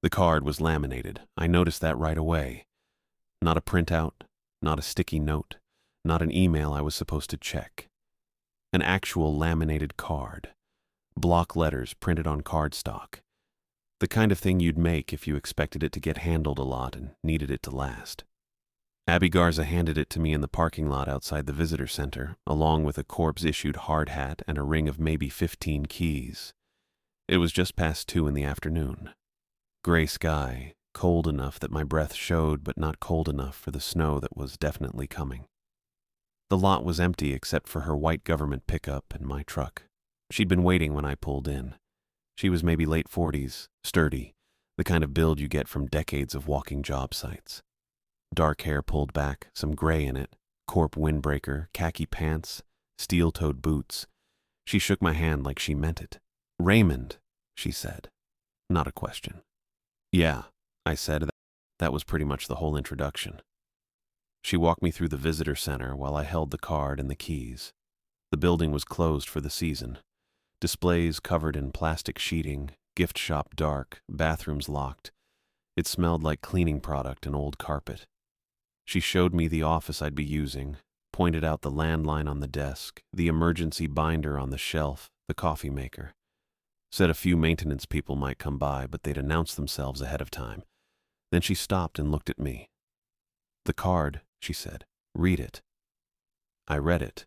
The card was laminated. I noticed that right away. Not a printout, not a sticky note, not an email I was supposed to check. An actual laminated card. Block letters printed on cardstock. The kind of thing you'd make if you expected it to get handled a lot and needed it to last. Abby Garza handed it to me in the parking lot outside the visitor center, along with a corpse-issued hard hat and a ring of maybe 15 keys. It was just past 2 in the afternoon. Gray sky, cold enough that my breath showed, but not cold enough for the snow that was definitely coming. The lot was empty except for her white government pickup and my truck. She'd been waiting when I pulled in. She was maybe late 40s, sturdy, the kind of build you get from decades of walking job sites. Dark hair pulled back, some gray in it, corp windbreaker, khaki pants, steel-toed boots. She shook my hand like she meant it. "Raymond," she said. Not a question. "Yeah," I said. That was pretty much the whole introduction. She walked me through the visitor center while I held the card and the keys. The building was closed for the season. Displays covered in plastic sheeting, gift shop dark, bathrooms locked. It smelled like cleaning product and old carpet. She showed me the office I'd be using, pointed out the landline on the desk, the emergency binder on the shelf, the coffee maker. Said a few maintenance people might come by, but they'd announce themselves ahead of time. Then she stopped and looked at me. "The card," she said. "Read it." I read it.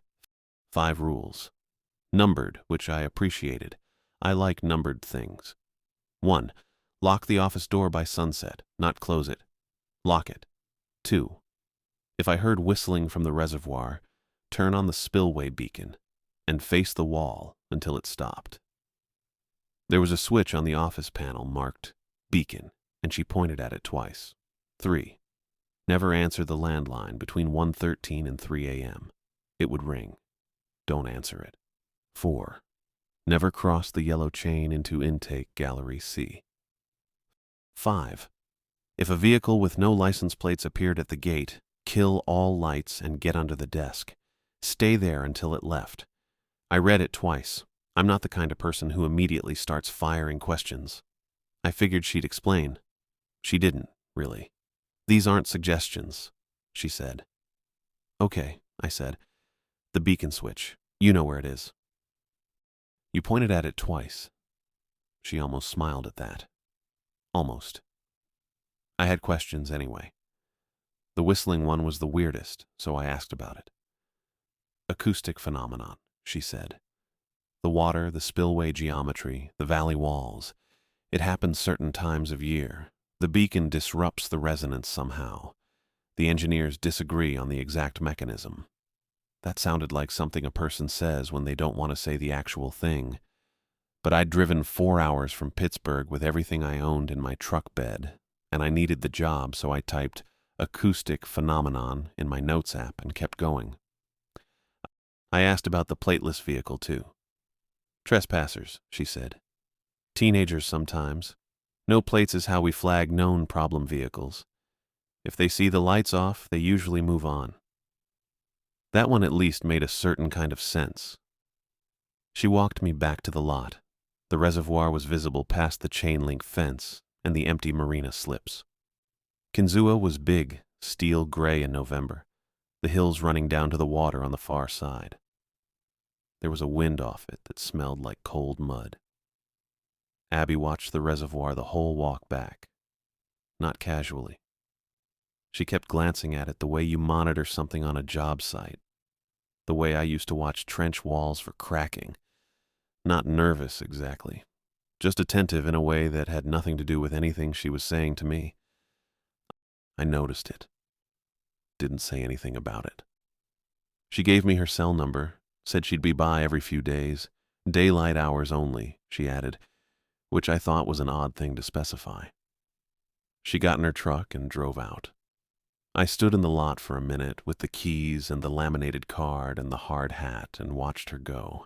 5 rules. Numbered, which I appreciated. I like numbered things. 1. Lock the office door by sunset, not close it. Lock it. 2. If I heard whistling from the reservoir, turn on the spillway beacon and face the wall until it stopped. There was a switch on the office panel marked beacon, and she pointed at it twice. 3. Never answer the landline between 1:13 and 3 a.m. It would ring. Don't answer it. 4. Never cross the yellow chain into intake gallery C. 5. If a vehicle with no license plates appeared at the gate, kill all lights and get under the desk. Stay there until it left. I read it twice. I'm not the kind of person who immediately starts firing questions. I figured she'd explain. She didn't, really. "These aren't suggestions," she said. "Okay," I said. "The beacon switch. You know where it is." "You pointed at it twice." She almost smiled at that. Almost. I had questions anyway. The whistling one was the weirdest, so I asked about it. "Acoustic phenomenon," she said. "The water, the spillway geometry, the valley walls. It happens certain times of year. The beacon disrupts the resonance somehow. The engineers disagree on the exact mechanism." That sounded like something a person says when they don't want to say the actual thing. But I'd driven 4 hours from Pittsburgh with everything I owned in my truck bed, and I needed the job, so I typed "acoustic phenomenon" in my notes app and kept going. I asked about the plateless vehicle, too. "Trespassers," she said. "Teenagers sometimes. No plates is how we flag known problem vehicles. If they see the lights off, they usually move on." That one at least made a certain kind of sense. She walked me back to the lot. The reservoir was visible past the chain-link fence and the empty marina slips. Kinzua was big, steel gray in November, the hills running down to the water on the far side. There was a wind off it that smelled like cold mud. Abby watched the reservoir the whole walk back, not casually. She kept glancing at it the way you monitor something on a job site, the way I used to watch trench walls for cracking. Not nervous, exactly. Just attentive in a way that had nothing to do with anything she was saying to me. I noticed it. Didn't say anything about it. She gave me her cell number, said she'd be by every few days. Daylight hours only, she added, which I thought was an odd thing to specify. She got in her truck and drove out. I stood in the lot for a minute with the keys and the laminated card and the hard hat and watched her go.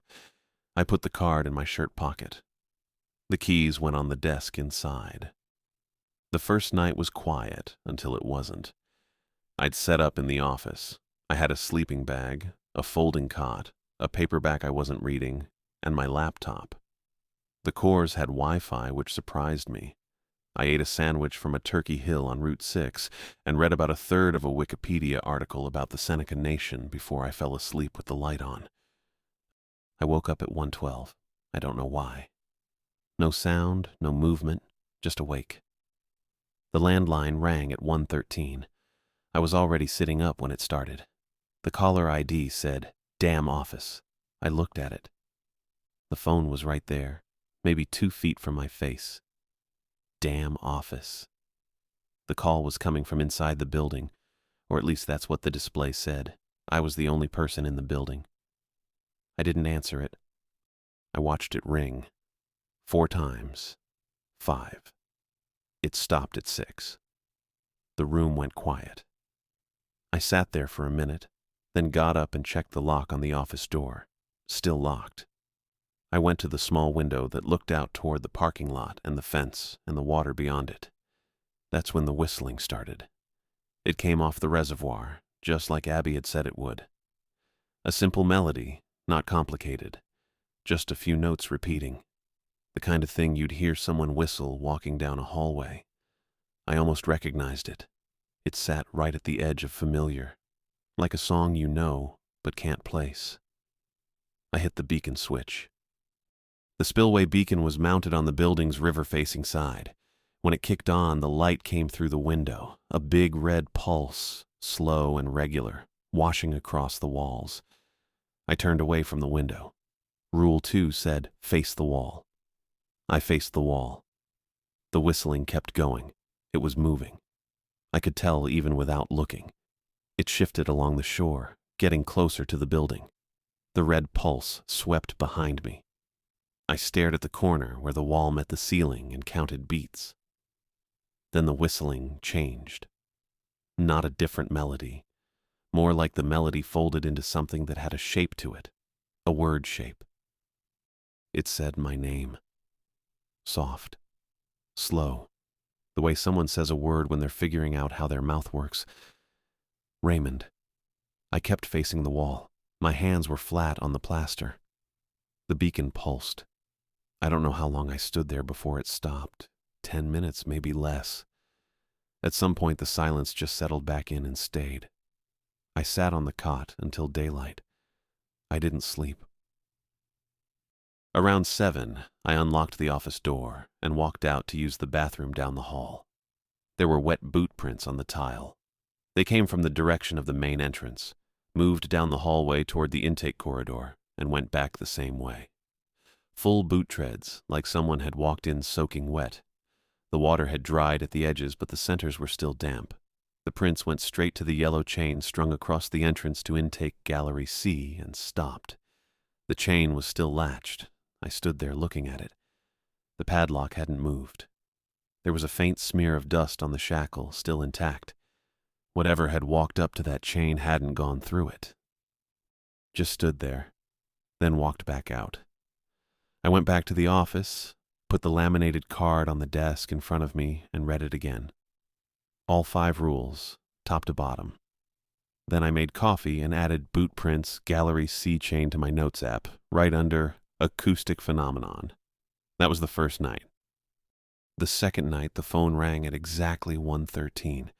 I put the card in my shirt pocket. The keys went on the desk inside. The first night was quiet until it wasn't. I'd set up in the office. I had a sleeping bag, a folding cot, a paperback I wasn't reading, and my laptop. The cores had Wi-Fi, which surprised me. I ate a sandwich from a turkey hill on Route 6 and read about a third of a Wikipedia article about the Seneca Nation before I fell asleep with the light on. I woke up at 1:12. I don't know why. No sound, no movement, just awake. The landline rang at 1:13. I was already sitting up when it started. The caller ID said, "Damn office." I looked at it. The phone was right there, maybe 2 feet from my face. Damn office. The call was coming from inside the building, or at least that's what the display said. I was the only person in the building. I didn't answer it. I watched it ring. 4 times. 5. It stopped at 6. The room went quiet. I sat there for a minute, then got up and checked the lock on the office door. Still locked. I went to the small window that looked out toward the parking lot and the fence and the water beyond it. That's when the whistling started. It came off the reservoir, just like Abby had said it would. A simple melody, not complicated. Just a few notes repeating. The kind of thing you'd hear someone whistle walking down a hallway. I almost recognized it. It sat right at the edge of familiar, like a song you know but can't place. I hit the beacon switch. The spillway beacon was mounted on the building's river-facing side. When it kicked on, the light came through the window, a big red pulse, slow and regular, washing across the walls. I turned away from the window. Rule 2 said, "Face the wall." I faced the wall. The whistling kept going. It was moving. I could tell even without looking. It shifted along the shore, getting closer to the building. The red pulse swept behind me. I stared at the corner where the wall met the ceiling and counted beats. Then the whistling changed. Not a different melody. More like the melody folded into something that had a shape to it. A word shape. It said my name. Soft. Slow. The way someone says a word when they're figuring out how their mouth works. Raymond. I kept facing the wall. My hands were flat on the plaster. The beacon pulsed. I don't know how long I stood there before it stopped. 10 minutes, maybe less. At some point, the silence just settled back in and stayed. I sat on the cot until daylight. I didn't sleep. Around 7, I unlocked the office door and walked out to use the bathroom down the hall. There were wet boot prints on the tile. They came from the direction of the main entrance, moved down the hallway toward the intake corridor, and went back the same way. Full boot treads, like someone had walked in soaking wet. The water had dried at the edges, but the centers were still damp. The prints went straight to the yellow chain strung across the entrance to intake Gallery C and stopped. The chain was still latched. I stood there looking at it. The padlock hadn't moved. There was a faint smear of dust on the shackle, still intact. Whatever had walked up to that chain hadn't gone through it. Just stood there, then walked back out. I went back to the office, put the laminated card on the desk in front of me, and read it again. All 5 rules, top to bottom. Then I made coffee and added boot prints Gallery C chain to my notes app, right under Acoustic Phenomenon. That was the first night. The second night, the phone rang at exactly 1:13.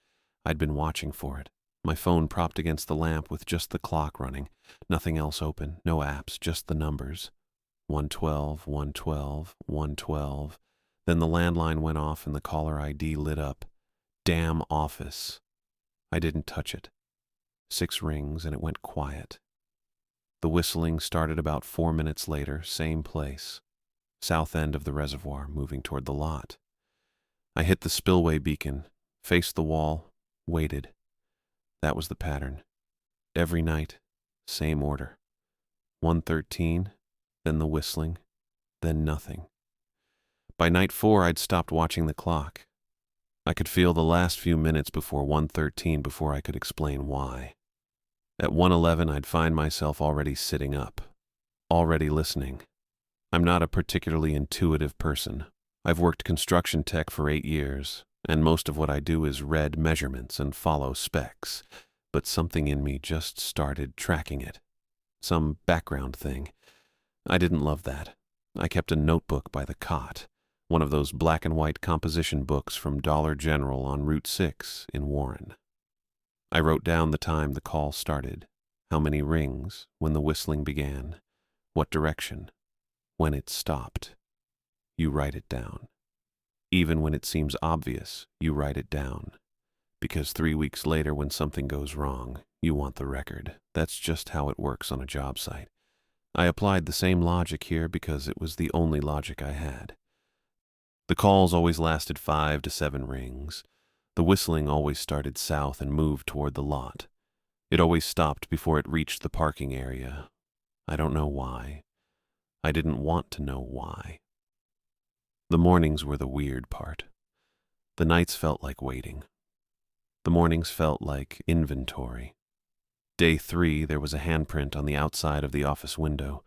I'd been watching for it. My phone propped against the lamp with just the clock running. Nothing else open, no apps, just the numbers. 112, 112, 112. Then the landline went off and the caller ID lit up. Damn office. I didn't touch it. 6 rings and it went quiet. The whistling started about 4 minutes later, same place. South end of the reservoir, moving toward the lot. I hit the spillway beacon, faced the wall, waited. That was the pattern. Every night, same order. 1:13, then the whistling, then nothing. By night 4, I'd stopped watching the clock. I could feel the last few minutes before 1:13 before I could explain why. At 1:11, I'd find myself already sitting up, already listening. I'm not a particularly intuitive person. I've worked construction tech for 8 years, and most of what I do is read measurements and follow specs, but something in me just started tracking it. Some background thing. I didn't love that. I kept a notebook by the cot, one of those black and white composition books from Dollar General on Route 6 in Warren. I wrote down the time the call started, how many rings, when the whistling began, what direction, when it stopped. You write it down. Even when it seems obvious, you write it down. Because 3 weeks later, when something goes wrong, you want the record. That's just how it works on a job site. I applied the same logic here because it was the only logic I had. The calls always lasted 5 to 7 rings. The whistling always started south and moved toward the lot. It always stopped before it reached the parking area. I don't know why. I didn't want to know why. The mornings were the weird part. The nights felt like waiting. The mornings felt like inventory. Day 3, there was a handprint on the outside of the office window.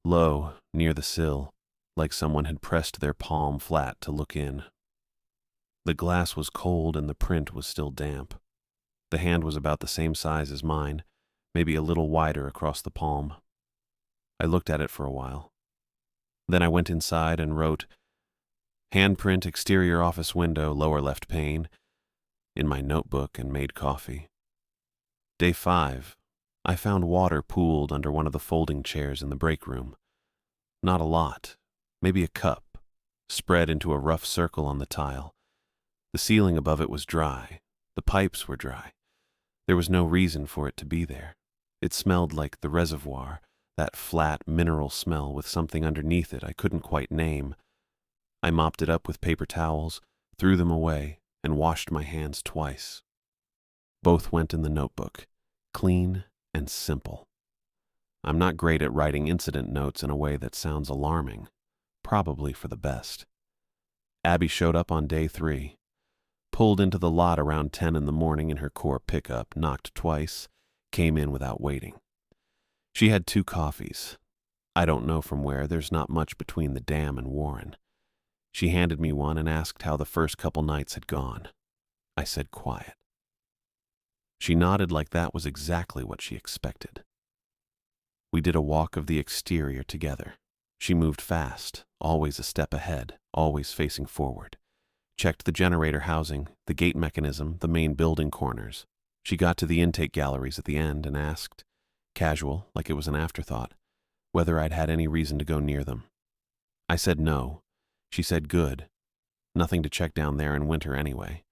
Low, near the sill, like someone had pressed their palm flat to look in. The glass was cold and the print was still damp. The hand was about the same size as mine, maybe a little wider across the palm. I looked at it for a while. Then I went inside and wrote, "Handprint, exterior office window, lower left pane," in my notebook and made coffee. Day 5, I found water pooled under one of the folding chairs in the break room. Not a lot, maybe a cup, spread into a rough circle on the tile. The ceiling above it was dry. The pipes were dry. There was no reason for it to be there. It smelled like the reservoir, that flat mineral smell with something underneath it I couldn't quite name. I mopped it up with paper towels, threw them away, and washed my hands twice. Both went in the notebook, clean and simple. I'm not great at writing incident notes in a way that sounds alarming, probably for the best. Abby showed up on day 3, pulled into the lot around 10 in the morning in her core pickup, knocked twice, came in without waiting. She had 2 coffees. I don't know from where, there's not much between the dam and Warren. She handed me one and asked how the first couple nights had gone. I said quiet. She nodded like that was exactly what she expected. We did a walk of the exterior together. She moved fast, always a step ahead, always facing forward. Checked the generator housing, the gate mechanism, the main building corners. She got to the intake galleries at the end and asked, casual, like it was an afterthought, whether I'd had any reason to go near them. I said no. She said good. Nothing to check down there in winter anyway.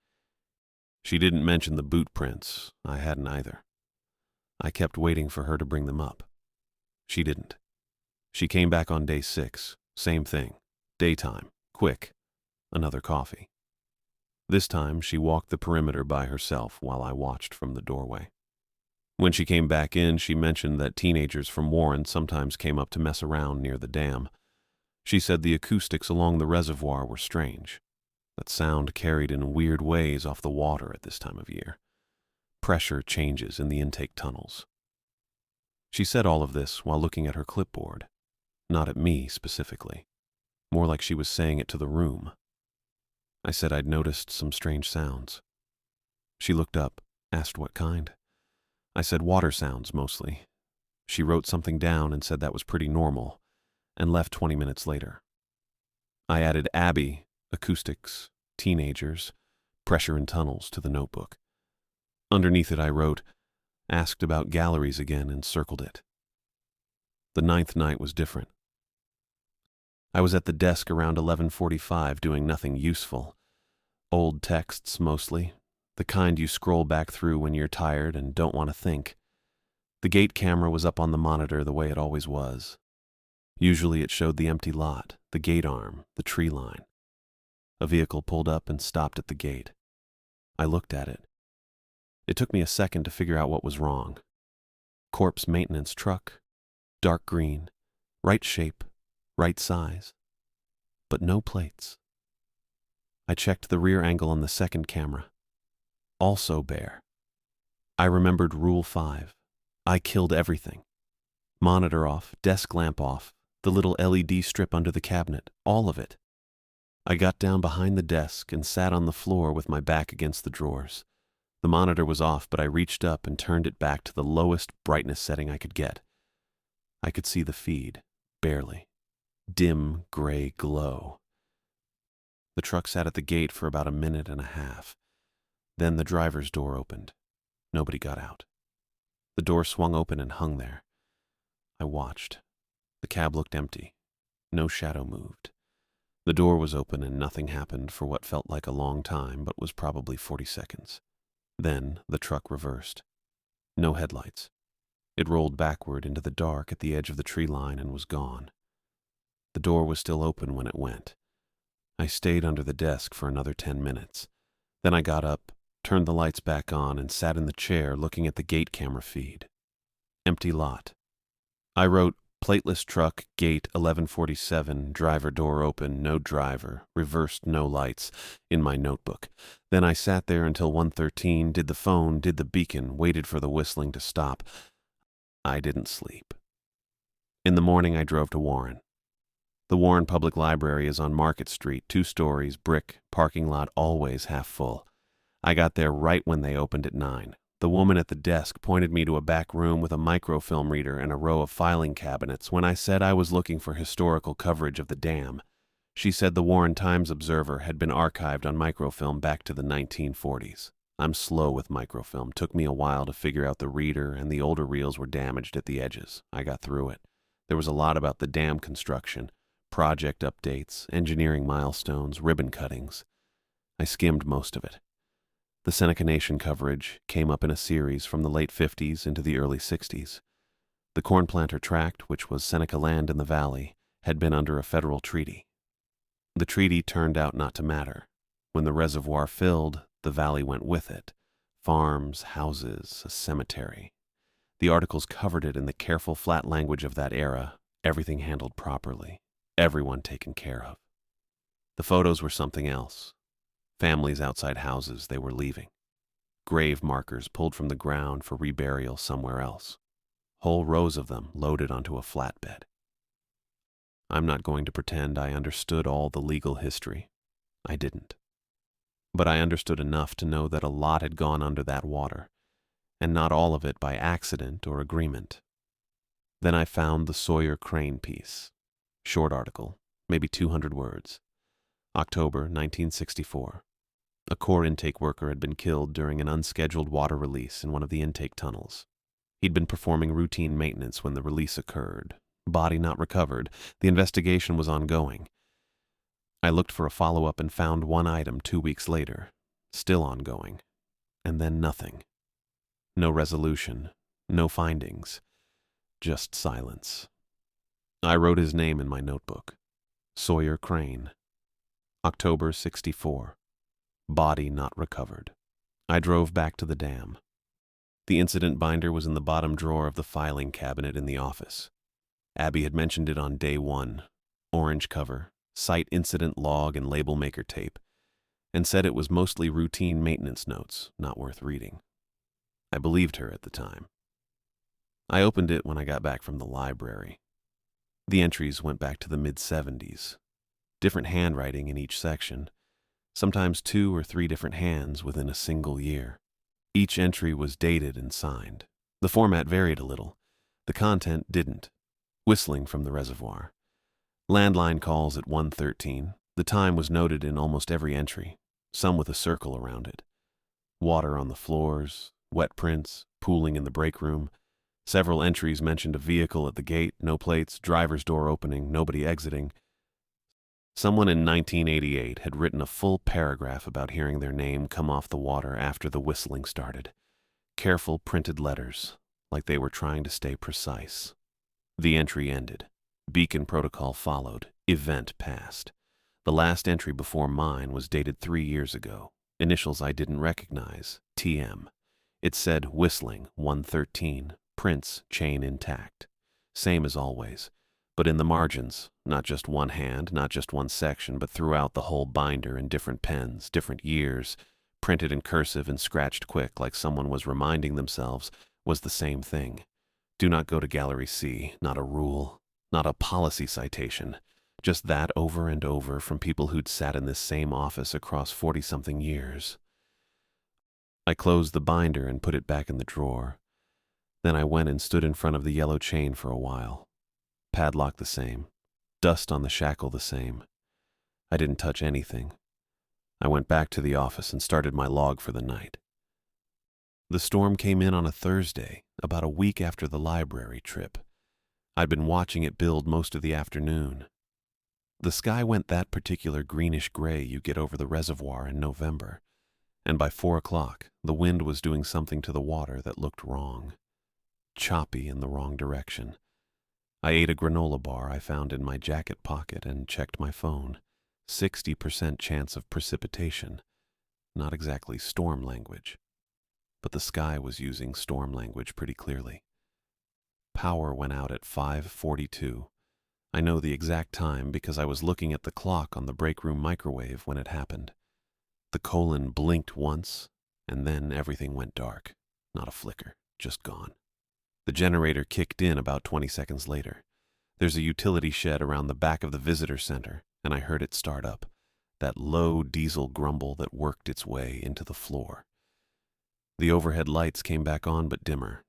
She didn't mention the boot prints. I hadn't either. I kept waiting for her to bring them up. She didn't. She came back on day 6. Same thing. Daytime. Quick. Another coffee. This time, she walked the perimeter by herself while I watched from the doorway. When she came back in, she mentioned that teenagers from Warren sometimes came up to mess around near the dam. She said the acoustics along the reservoir were strange. That sound carried in weird ways off the water at this time of year. Pressure changes in the intake tunnels. She said all of this while looking at her clipboard, not at me specifically, more like she was saying it to the room. I said I'd noticed some strange sounds. She looked up, asked what kind. I said water sounds mostly. She wrote something down and said that was pretty normal, and left 20 minutes later. I added Abby, acoustics, teenagers, pressure in tunnels to the notebook. Underneath it I wrote, asked about galleries again and circled it. The 9th night was different. I was at the desk around 11:45 doing nothing useful. Old texts mostly, the kind you scroll back through when you're tired and don't want to think. The gate camera was up on the monitor the way it always was. Usually it showed the empty lot, the gate arm, the tree line. A vehicle pulled up and stopped at the gate. I looked at it. It took me a second to figure out what was wrong. Corpse maintenance truck, dark green, right shape, right size, but no plates. I checked the rear angle on the second camera. Also bare. I remembered Rule 5. I killed everything. Monitor off, desk lamp off, the little LED strip under the cabinet, all of it. I got down behind the desk and sat on the floor with my back against the drawers. The monitor was off, but I reached up and turned it back to the lowest brightness setting I could get. I could see the feed, barely. Dim gray glow. The truck sat at the gate for about a minute and a half. Then the driver's door opened. Nobody got out. The door swung open and hung there. I watched. The cab looked empty. No shadow moved. The door was open and nothing happened for what felt like a long time, but was probably 40 seconds. Then the truck reversed. No headlights. It rolled backward into the dark at the edge of the tree line and was gone. The door was still open when it went. I stayed under the desk for another 10 minutes. Then I got up, turned the lights back on, and sat in the chair looking at the gate camera feed. Empty lot. I wrote, plateless truck, gate 1147, driver door open, no driver, reversed, no lights, in my notebook. Then I sat there until 1:13, did the phone, did the beacon, waited for the whistling to stop. I didn't sleep. In the morning, I drove to Warren. The Warren Public Library is on Market Street, 2 stories, brick, parking lot always half full. I got there right when they opened at 9. The woman at the desk pointed me to a back room with a microfilm reader and a row of filing cabinets when I said I was looking for historical coverage of the dam. She said the Warren Times-Observer had been archived on microfilm back to the 1940s. I'm slow with microfilm. Took me a while to figure out the reader, and the older reels were damaged at the edges. I got through it. There was a lot about the dam construction, project updates, engineering milestones, ribbon cuttings. I skimmed most of it. The Seneca Nation coverage came up in a series from the late 50s into the early 60s. The Corn Planter Tract, which was Seneca land in the valley, had been under a federal treaty. The treaty turned out not to matter. When the reservoir filled, the valley went with it. Farms, houses, a cemetery. The articles covered it in the careful, flat language of that era, everything handled properly, everyone taken care of. The photos were something else. Families outside houses they were leaving. Grave markers pulled from the ground for reburial somewhere else. Whole rows of them loaded onto a flatbed. I'm not going to pretend I understood all the legal history. I didn't. But I understood enough to know that a lot had gone under that water, and not all of it by accident or agreement. Then I found the Sawyer Crane piece. Short article, maybe 200 words. October 1964. A core intake worker had been killed during an unscheduled water release in one of the intake tunnels. He'd been performing routine maintenance when the release occurred. Body not recovered. The investigation was ongoing. I looked for a follow-up and found one item 2 weeks later, still ongoing, and then nothing. No resolution, no findings, just silence. I wrote his name in my notebook. Sawyer Crane. October 64. Body not recovered. I drove back to the dam. The incident binder was in the bottom drawer of the filing cabinet in the office. Abby had mentioned it on day 1. Orange cover, site incident log and label maker tape, and said it was mostly routine maintenance notes, not worth reading. I believed her at the time. I opened it when I got back from the library. The entries went back to the mid-70s. Different handwriting in each section, sometimes 2 or 3 different hands within a single year. Each entry was dated and signed. The format varied a little. The content didn't. Whistling from the reservoir. Landline calls at 1:13. The time was noted in almost every entry, some with a circle around it. Water on the floors, wet prints, pooling in the break room. Several entries mentioned a vehicle at the gate, no plates, driver's door opening, nobody exiting. Someone in 1988 had written a full paragraph about hearing their name come off the water after the whistling started. Careful printed letters, like they were trying to stay precise. The entry ended. Beacon protocol followed. Event passed. The last entry before mine was dated 3 years ago. Initials I didn't recognize. TM. It said whistling, 113. Prints, chain intact. Same as always. But in the margins, not just one hand, not just one section, but throughout the whole binder in different pens, different years, printed in cursive and scratched quick like someone was reminding themselves, was the same thing. Do not go to Gallery C, not a rule, not a policy citation, just that over and over from people who'd sat in this same office across 40-something years. I closed the binder and put it back in the drawer. Then I went and stood in front of the yellow chain for a while. Padlock the same. Dust on the shackle the same. I didn't touch anything, I went back to the office and started my log for the night. The storm came in on a Thursday, about a week after the library trip. I'd been watching it build most of the afternoon. The sky went that particular greenish-gray you get over the reservoir in November, and by 4 o'clock, the wind was doing something to the water that looked wrong. Choppy in the wrong direction. I ate a granola bar I found in my jacket pocket and checked my phone. 60% chance of precipitation. Not exactly storm language, but the sky was using storm language pretty clearly. Power went out at 5:42. I know the exact time because I was looking at the clock on the break room microwave when it happened. The colon blinked once, and then everything went dark. Not a flicker, just gone. The generator kicked in about 20 seconds later. There's a utility shed around the back of the visitor center, and I heard it start up, that low diesel grumble that worked its way into the floor. The overhead lights came back on but dimmer,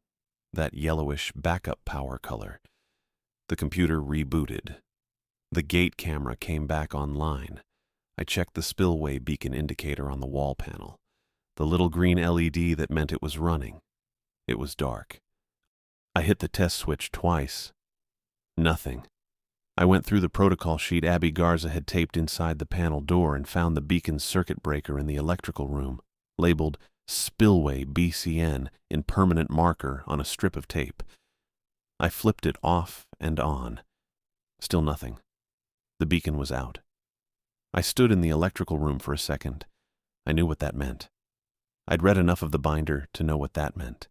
that yellowish backup power color. The computer rebooted. The gate camera came back online. I checked the spillway beacon indicator on the wall panel, the little green LED that meant it was running. It was dark. I hit the test switch twice. Nothing. I went through the protocol sheet Abby Garza had taped inside the panel door and found the beacon's circuit breaker in the electrical room, labeled Spillway BCN in permanent marker on a strip of tape. I flipped it off and on. Still nothing. The beacon was out. I stood in the electrical room for a second. I knew what that meant. I'd read enough of the binder to know what that meant.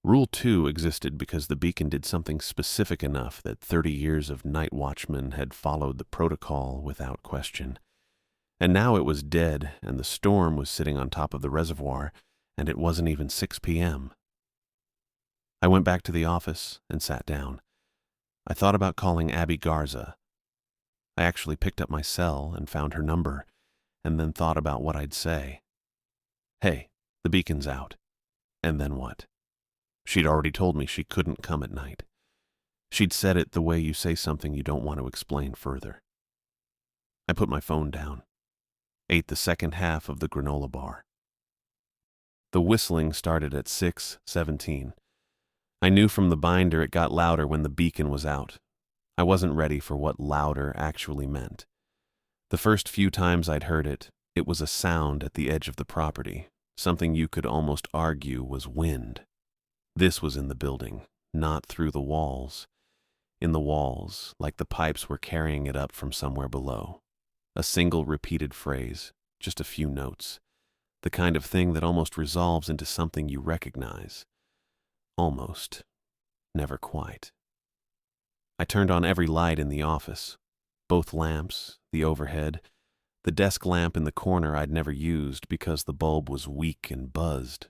Rule 2 existed because the beacon did something specific enough that 30 years of night watchmen had followed the protocol without question. And now it was dead, and the storm was sitting on top of the reservoir, and it wasn't even 6 p.m. I went back to the office and sat down. I thought about calling Abby Garza. I actually picked up my cell and found her number, and then thought about what I'd say. Hey, the beacon's out. And then what? She'd already told me she couldn't come at night. She'd said it the way you say something you don't want to explain further. I put my phone down, ate the second half of the granola bar. The whistling started at 6:17. I knew from the binder it got louder when the beacon was out. I wasn't ready for what louder actually meant. The first few times I'd heard it, it was a sound at the edge of the property, something you could almost argue was wind. This was in the building, not through the walls. In the walls, like the pipes were carrying it up from somewhere below. A single repeated phrase, just a few notes. The kind of thing that almost resolves into something you recognize. Almost. Never quite. I turned on every light in the office. Both lamps, the overhead, the desk lamp in the corner I'd never used because the bulb was weak and buzzed.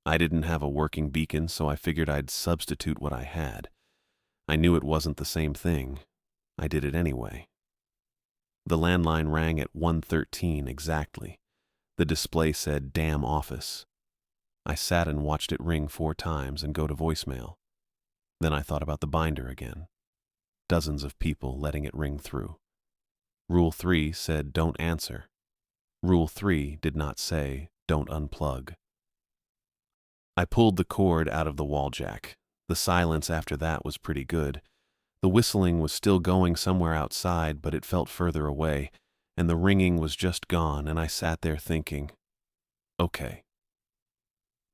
I didn't have a working beacon, so I figured I'd substitute what I had. I knew it wasn't the same thing. I did it anyway. The landline rang at 1:13 exactly. The display said, "Damn office." I sat and watched it ring 4 times and go to voicemail. Then I thought about the binder again. Dozens of people letting it ring through. Rule 3 said, "Don't answer." Rule 3 did not say, "Don't unplug." I pulled the cord out of the wall jack. The silence after that was pretty good. The whistling was still going somewhere outside, but it felt further away, and the ringing was just gone, and I sat there thinking, okay,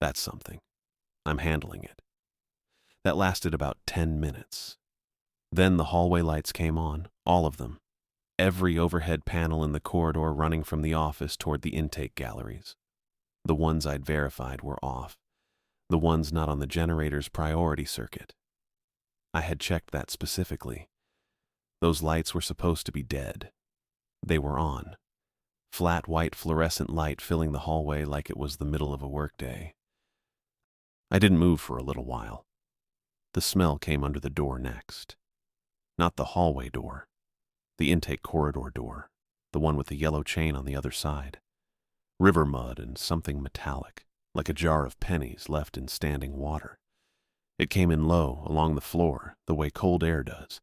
that's something. I'm handling it. That lasted about 10 minutes. Then the hallway lights came on, all of them. Every overhead panel in the corridor running from the office toward the intake galleries. The ones I'd verified were off. The ones not on the generator's priority circuit. I had checked that specifically. Those lights were supposed to be dead. They were on. Flat white fluorescent light filling the hallway like it was the middle of a workday. I didn't move for a little while. The smell came under the door next. Not the hallway door. The intake corridor door. The one with the yellow chain on the other side. River mud and something metallic, like a jar of pennies left in standing water. It came in low, along the floor, the way cold air does.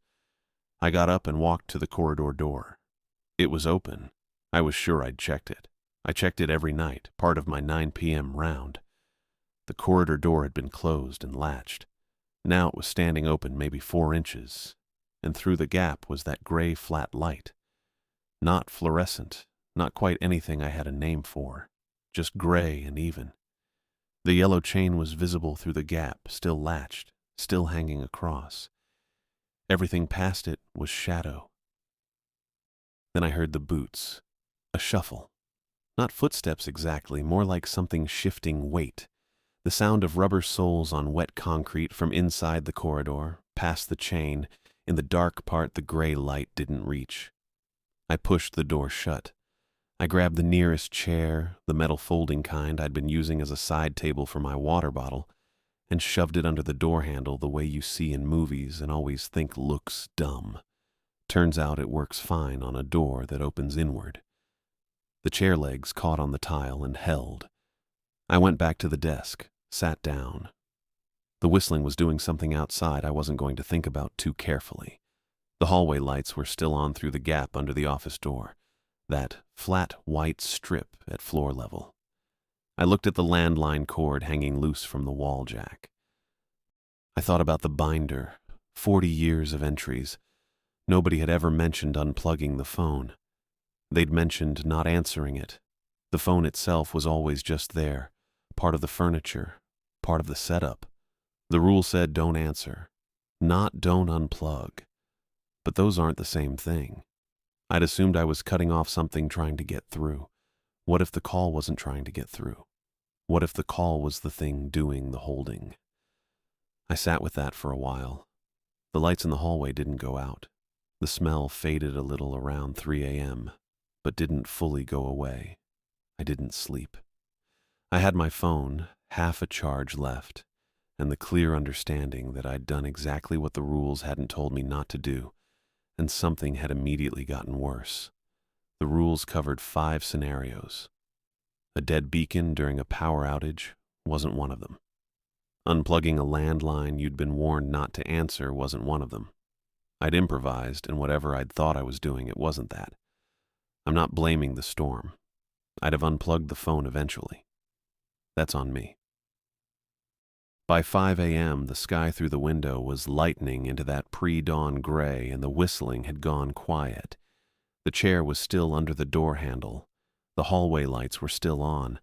I got up and walked to the corridor door. It was open. I was sure I'd checked it. I checked it every night, part of my 9 p.m. round. The corridor door had been closed and latched. Now it was standing open maybe 4 inches, and through the gap was that gray flat light. Not fluorescent, not quite anything I had a name for, just gray and even. The yellow chain was visible through the gap, still latched, still hanging across. Everything past it was shadow. Then I heard the boots, a shuffle. Not footsteps exactly, more like something shifting weight. The sound of rubber soles on wet concrete from inside the corridor, past the chain, in the dark part the gray light didn't reach. I pushed the door shut. I grabbed the nearest chair, the metal folding kind I'd been using as a side table for my water bottle, and shoved it under the door handle the way you see in movies and always think looks dumb. Turns out it works fine on a door that opens inward. The chair legs caught on the tile and held. I went back to the desk, sat down. The whistling was doing something outside I wasn't going to think about too carefully. The hallway lights were still on through the gap under the office door, that flat white strip at floor level. I looked at the landline cord hanging loose from the wall jack. I thought about the binder, 40 years of entries. Nobody had ever mentioned unplugging the phone. They'd mentioned not answering it. The phone itself was always just there, part of the furniture, part of the setup. The rule said don't answer, not don't unplug. But those aren't the same thing. I'd assumed I was cutting off something trying to get through. What if the call wasn't trying to get through? What if the call was the thing doing the holding? I sat with that for a while. The lights in the hallway didn't go out. The smell faded a little around 3 a.m., but didn't fully go away. I didn't sleep. I had my phone, half a charge left, and the clear understanding that I'd done exactly what the rules hadn't told me not to do, and something had immediately gotten worse. The rules covered 5 scenarios. A dead beacon during a power outage wasn't one of them. Unplugging a landline you'd been warned not to answer wasn't one of them. I'd improvised, and whatever I'd thought I was doing, it wasn't that. I'm not blaming the storm. I'd have unplugged the phone eventually. That's on me. By 5 a.m., the sky through the window was lightening into that pre-dawn gray, and the whistling had gone quiet. The chair was still under the door handle. The hallway lights were still on.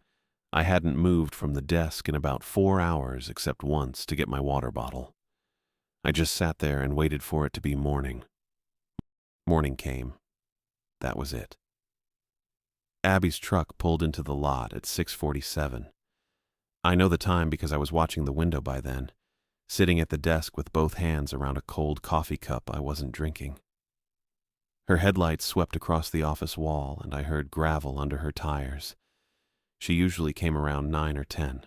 I hadn't moved from the desk in about 4 hours except once to get my water bottle. I just sat there and waited for it to be morning. Morning came. That was it. Abby's truck pulled into the lot at 6:47. I know the time because I was watching the window by then, sitting at the desk with both hands around a cold coffee cup I wasn't drinking. Her headlights swept across the office wall, and I heard gravel under her tires. She usually came around 9 or 10,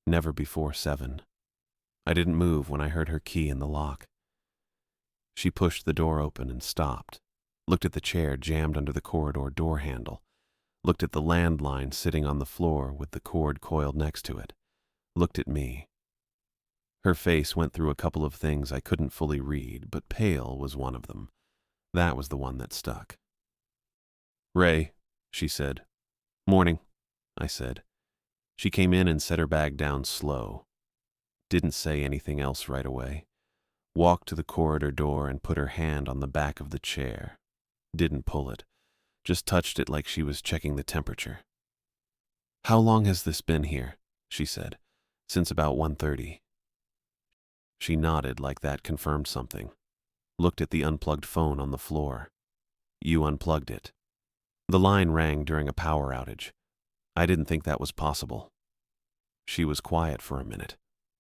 never before 7. I didn't move when I heard her key in the lock. She pushed the door open and stopped, looked at the chair jammed under the corridor door handle, looked at the landline sitting on the floor with the cord coiled next to it, looked at me. Her face went through a couple of things I couldn't fully read, but pale was one of them. That was the one that stuck. "Ray," she said. "Morning," I said. She came in and set her bag down slow. Didn't say anything else right away. Walked to the corridor door and put her hand on the back of the chair. Didn't pull it. Just touched it like she was checking the temperature. "How long has this been here?" she said. "Since about 1:30. She nodded like that confirmed something. Looked at the unplugged phone on the floor. "You unplugged it." The line rang during a power outage. I didn't think that was possible. She was quiet for a minute.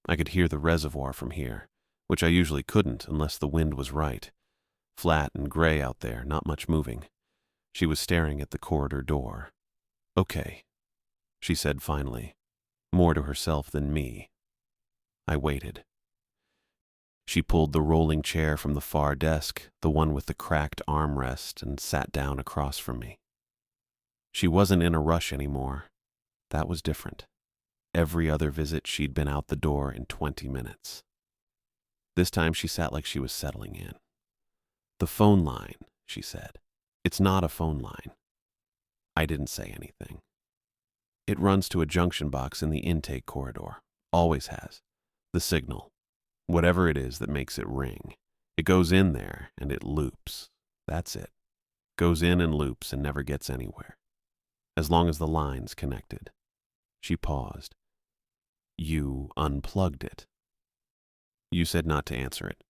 I could hear the reservoir from here, which I usually couldn't unless the wind was right. Flat and gray out there, not much moving. She was staring at the corridor door. "Okay," she said finally, more to herself than me. I waited. She pulled the rolling chair from the far desk, the one with the cracked armrest, and sat down across from me. She wasn't in a rush anymore. That was different. Every other visit she'd been out the door in 20 minutes. This time she sat like she was settling in. "The phone line," she said. "It's not a phone line." I didn't say anything. It runs to a junction box in the intake corridor. Always has. The signal. Whatever it is that makes it ring. It goes in there and it loops. That's it. Goes in and loops and never gets anywhere. As long as the line's connected. She paused. You unplugged it. You said not to answer it.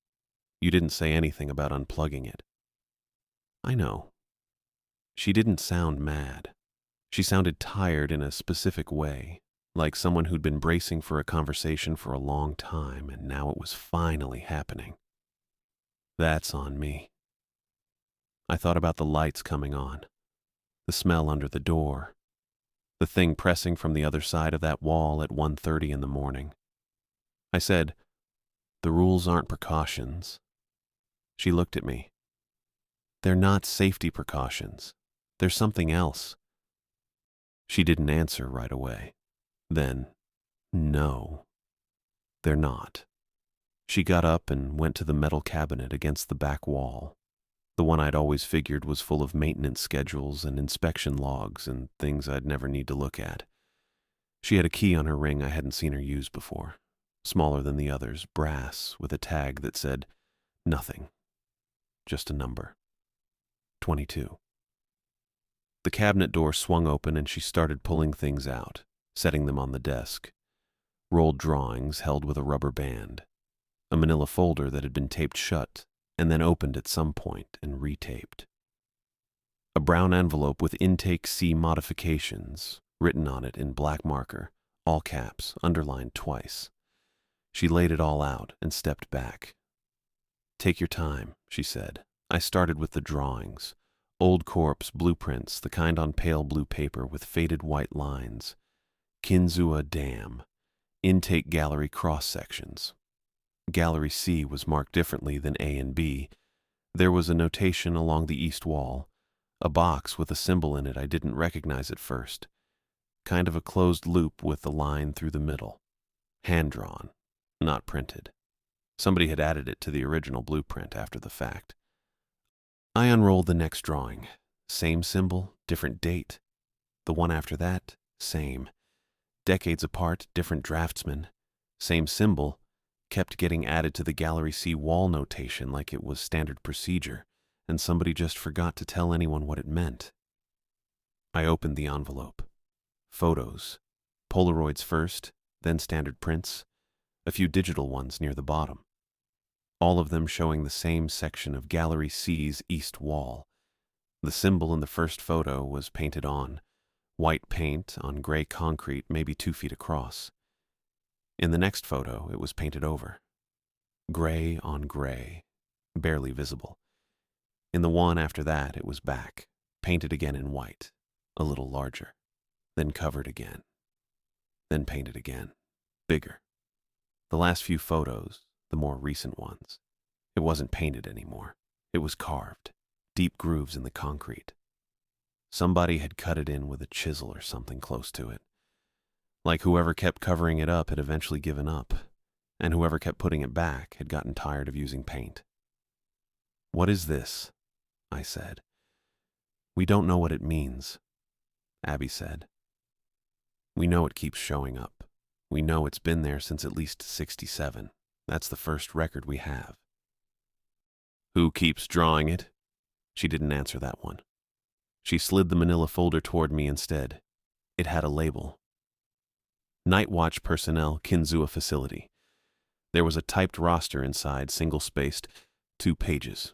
You didn't say anything about unplugging it. I know. She didn't sound mad. She sounded tired in a specific way, like someone who'd been bracing for a conversation for a long time and now it was finally happening. That's on me. I thought about the lights coming on, the smell under the door, the thing pressing from the other side of that wall at 1:30 in the morning. I said, "The rules aren't precautions." She looked at me. "They're not safety precautions. There's something else." She didn't answer right away. Then, "No, they're not." She got up and went to the metal cabinet against the back wall, the one I'd always figured was full of maintenance schedules and inspection logs and things I'd never need to look at. She had a key on her ring I hadn't seen her use before, smaller than the others, brass, with a tag that said, "Nothing. Just a number. 22. The cabinet door swung open and she started pulling things out, setting them on the desk. Rolled drawings held with a rubber band, a manila folder that had been taped shut and then opened at some point and retaped. A brown envelope with Intake C modifications written on it in black marker, all caps, underlined twice. She laid it all out and stepped back. "Take your time," she said. I started with the drawings. Old corpse blueprints, the kind on pale blue paper with faded white lines. Kinzua Dam. Intake gallery cross-sections. Gallery C was marked differently than A and B. There was a notation along the east wall, a box with a symbol in it I didn't recognize at first. Kind of a closed loop with a line through the middle. Hand-drawn, not printed. Somebody had added it to the original blueprint after the fact. I unrolled the next drawing. Same symbol, different date. The one after that, same. Decades apart, different draftsmen. Same symbol, kept getting added to the Gallery C wall notation like it was standard procedure, and somebody just forgot to tell anyone what it meant. I opened the envelope. Photos. Polaroids first, then standard prints. A few digital ones near the bottom. All of them showing the same section of Gallery C's east wall. The symbol in the first photo was painted on, white paint on gray concrete maybe 2 feet across. In the next photo, it was painted over. Gray on gray, barely visible. In the one after that, it was back, painted again in white, a little larger, then covered again, then painted again, bigger. The last few photos, the more recent ones, it wasn't painted anymore. It was carved, deep grooves in the concrete. Somebody had cut it in with a chisel or something close to it. Like whoever kept covering it up had eventually given up, and whoever kept putting it back had gotten tired of using paint. "What is this?" I said. "We don't know what it means," Abby said. "We know it keeps showing up. We know it's been there since at least 67. That's the first record we have." "Who keeps drawing it?" She didn't answer that one. She slid the manila folder toward me instead. It had a label. Night Watch Personnel, Kinzua Facility. There was a typed roster inside, single-spaced, 2 pages.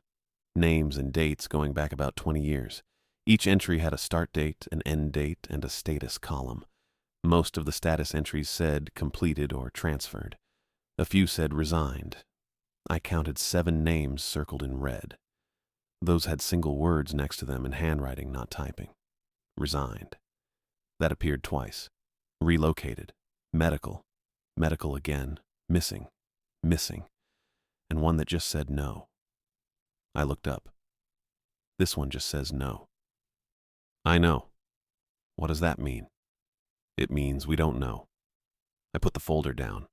Names and dates going back about 20 years. Each entry had a start date, an end date, and a status column. Most of the status entries said completed or transferred. A few said resigned. I counted 7 names circled in red. Those had single words next to them in handwriting, not typing. Resigned. That appeared twice. Relocated. Medical. Medical again. Missing. Missing. And one that just said no. I looked up. This one just says no. I know. What does that mean? It means we don't know. I put the folder down.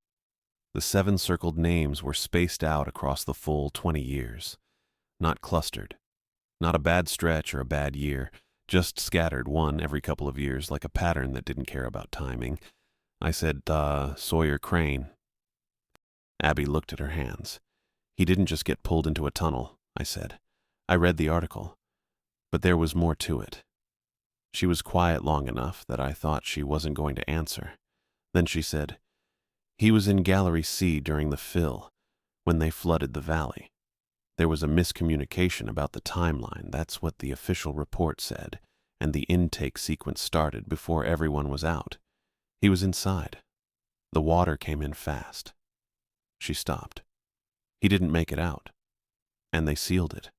The 7 circled names were spaced out across the full 20 years. Not clustered. Not a bad stretch or a bad year. Just scattered, one every couple of years, like a pattern that didn't care about timing. I said, Sawyer Crane. Abby looked at her hands. He didn't just get pulled into a tunnel, I said. I read the article. But there was more to it. She was quiet long enough that I thought she wasn't going to answer. Then she said, he was in Gallery C during the fill, when they flooded the valley. There was a miscommunication about the timeline, that's what the official report said, and the intake sequence started before everyone was out. He was inside. The water came in fast. She stopped. He didn't make it out, and they sealed it.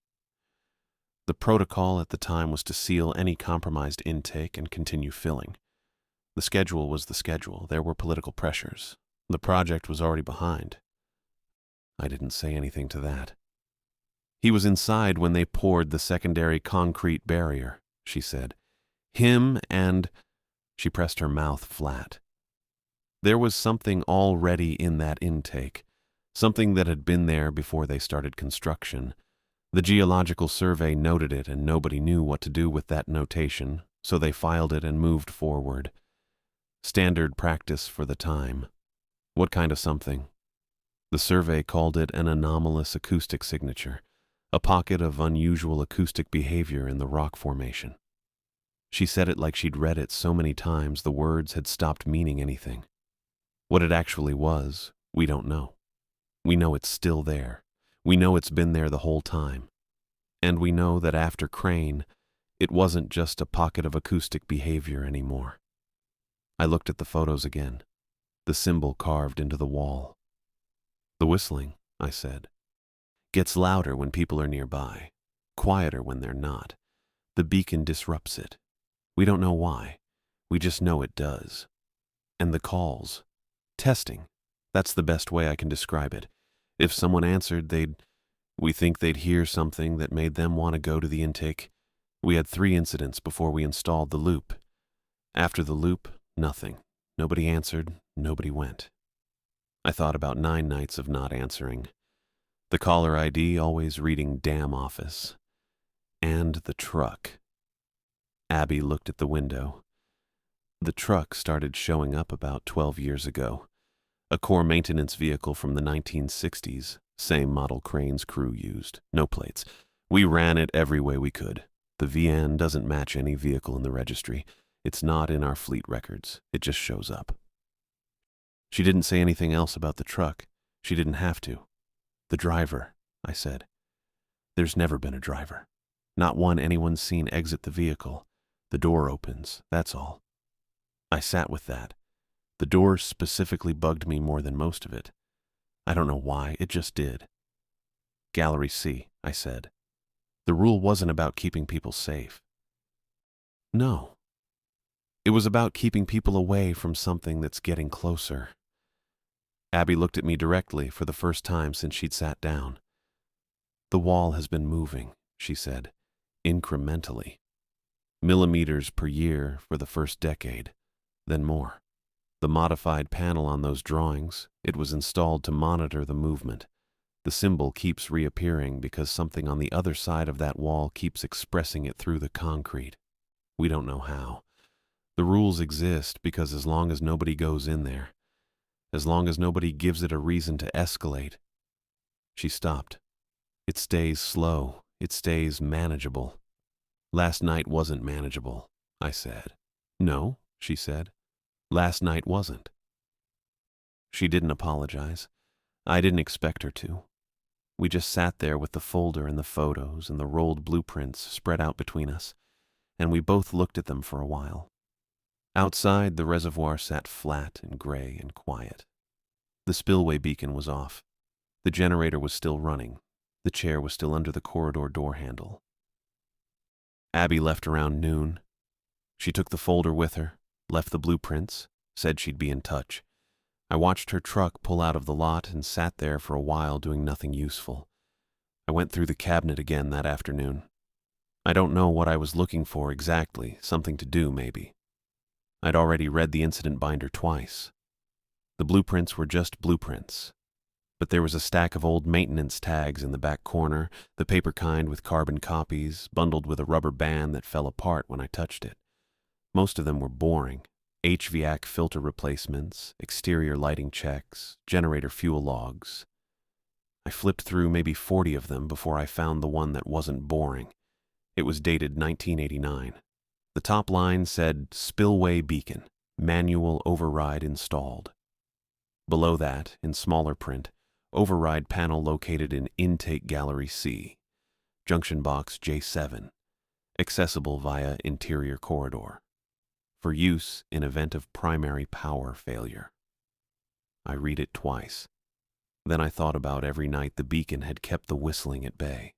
The protocol at the time was to seal any compromised intake and continue filling. The schedule was the schedule. There were political pressures. The project was already behind. I didn't say anything to that. He was inside when they poured the secondary concrete barrier, she said. Him and... She pressed her mouth flat. There was something already in that intake, something that had been there before they started construction. The geological survey noted it, and nobody knew what to do with that notation, so they filed it and moved forward. Standard practice for the time. What kind of something? The survey called it an anomalous acoustic signature, a pocket of unusual acoustic behavior in the rock formation. She said it like she'd read it so many times the words had stopped meaning anything. What it actually was, we don't know. We know it's still there. We know it's been there the whole time. And we know that after Crane, it wasn't just a pocket of acoustic behavior anymore. I looked at the photos again, the symbol carved into the wall. The whistling, I said, gets louder when people are nearby, quieter when they're not. The beacon disrupts it. We don't know why. We just know it does. And the calls. Testing. That's the best way I can describe it. If someone answered, we think they'd hear something that made them want to go to the intake. We had 3 incidents before we installed the loop. After the loop, nothing. Nobody answered, nobody went. I thought about 9 nights of not answering. The caller ID always reading damn office. And the truck. Abby looked at the window. The truck started showing up about 12 years ago. A core maintenance vehicle from the 1960s, same model Crane's crew used, no plates. We ran it every way we could. The VN doesn't match any vehicle in the registry. It's not in our fleet records. It just shows up. She didn't say anything else about the truck. She didn't have to. The driver, I said. There's never been a driver. Not one anyone's seen exit the vehicle. The door opens, that's all. I sat with that. The door specifically bugged me more than most of it. I don't know why, it just did. Gallery C, I said. The rule wasn't about keeping people safe. No. It was about keeping people away from something that's getting closer. Abby looked at me directly for the first time since she'd sat down. The wall has been moving, she said, incrementally. Millimeters per year for the first decade, then more. The modified panel on those drawings, it was installed to monitor the movement. The symbol keeps reappearing because something on the other side of that wall keeps expressing it through the concrete. We don't know how. The rules exist because as long as nobody goes in there, as long as nobody gives it a reason to escalate. She stopped. It stays slow. It stays manageable. Last night wasn't manageable, I said. No, she said. Last night wasn't. She didn't apologize. I didn't expect her to. We just sat there with the folder and the photos and the rolled blueprints spread out between us, and we both looked at them for a while. Outside, the reservoir sat flat and gray and quiet. The spillway beacon was off. The generator was still running. The chair was still under the corridor door handle. Abby left around noon. She took the folder with her, left the blueprints, said she'd be in touch. I watched her truck pull out of the lot and sat there for a while doing nothing useful. I went through the cabinet again that afternoon. I don't know what I was looking for exactly, something to do maybe. I'd already read the incident binder twice. The blueprints were just blueprints. But there was a stack of old maintenance tags in the back corner, the paper kind with carbon copies, bundled with a rubber band that fell apart when I touched it. Most of them were boring. HVAC filter replacements, exterior lighting checks, generator fuel logs. I flipped through maybe 40 of them before I found the one that wasn't boring. It was dated 1989. The top line said, "Spillway Beacon, manual override installed." Below that, in smaller print, override panel located in intake gallery C, junction box J7, accessible via interior corridor, for use in event of primary power failure. I read it twice. Then I thought about every night the beacon had kept the whistling at bay.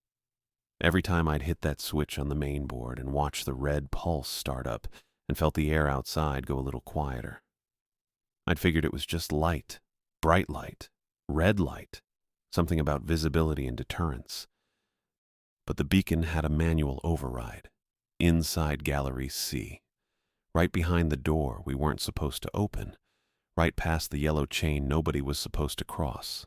Every time I'd hit that switch on the main board and watched the red pulse start up and felt the air outside go a little quieter. I'd figured it was just light, bright light, red light, something about visibility and deterrence. But the beacon had a manual override, inside gallery C, right behind the door we weren't supposed to open, right past the yellow chain nobody was supposed to cross.